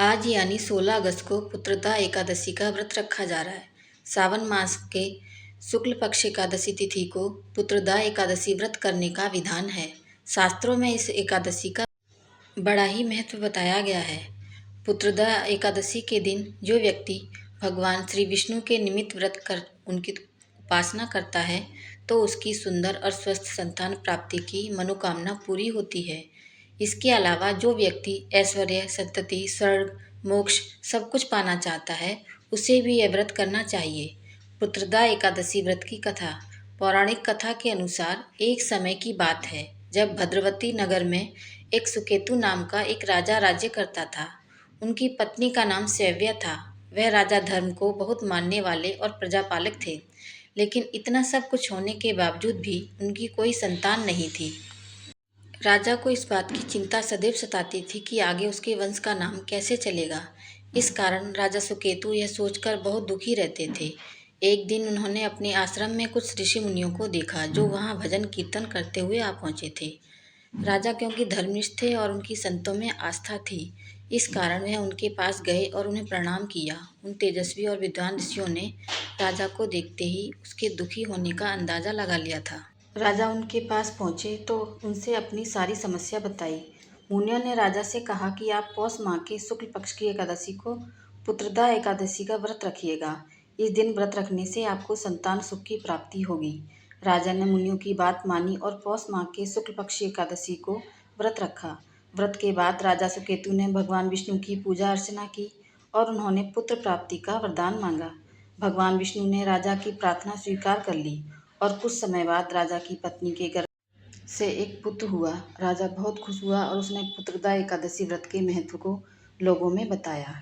आज यानी 16 अगस्त को पुत्रदा एकादशी का व्रत रखा जा रहा है। सावन मास के शुक्ल पक्ष एकादशी तिथि को पुत्रदा एकादशी व्रत करने का विधान है। शास्त्रों में इस एकादशी का बड़ा ही महत्व बताया गया है। पुत्रदा एकादशी के दिन जो व्यक्ति भगवान श्री विष्णु के निमित्त व्रत कर उनकी उपासना करता है तो उसकी सुंदर और स्वस्थ संतान प्राप्ति की मनोकामना पूरी होती है। इसके अलावा जो व्यक्ति ऐश्वर्य, संतति, स्वर्ग, मोक्ष सब कुछ पाना चाहता है उसे भी यह व्रत करना चाहिए। पुत्रदा एकादशी व्रत की कथा। पौराणिक कथा के अनुसार एक समय की बात है जब भद्रवती नगर में एक सुकेतु नाम का एक राजा राज्य करता था। उनकी पत्नी का नाम सैव्या था। वह राजा धर्म को बहुत मानने वाले और प्रजापालक थे, लेकिन इतना सब कुछ होने के बावजूद भी उनकी कोई संतान नहीं थी। राजा को इस बात की चिंता सदैव सताती थी कि आगे उसके वंश का नाम कैसे चलेगा। इस कारण राजा सुकेतु यह सोचकर बहुत दुखी रहते थे। एक दिन उन्होंने अपने आश्रम में कुछ ऋषि मुनियों को देखा जो वहां भजन कीर्तन करते हुए आ पहुंचे थे। राजा क्योंकि धर्मनिष्ठ थे और उनकी संतों में आस्था थी, इस कारण वह उनके पास गए और उन्हें प्रणाम किया। उन तेजस्वी और विद्वान ऋषियों ने राजा को देखते ही उसके दुखी होने का अंदाजा लगा लिया था। राजा उनके पास पहुंचे तो उनसे अपनी सारी समस्या बताई। मुनियों ने राजा से कहा कि आप पौष माह के शुक्ल पक्ष की एकादशी को पुत्रदा एकादशी का व्रत रखिएगा। इस दिन व्रत रखने से आपको संतान सुख की प्राप्ति होगी। राजा ने मुनियों की बात मानी और पौष माह के शुक्ल पक्ष एकादशी को व्रत रखा। व्रत के बाद राजा सुकेतु ने भगवान विष्णु की पूजा अर्चना की और उन्होंने पुत्र प्राप्ति का वरदान मांगा। भगवान विष्णु ने राजा की प्रार्थना स्वीकार कर ली और कुछ समय बाद राजा की पत्नी के गर्भ से एक पुत्र हुआ। राजा बहुत खुश हुआ और उसने पुत्रदा एकादशी व्रत के महत्व को लोगों में बताया।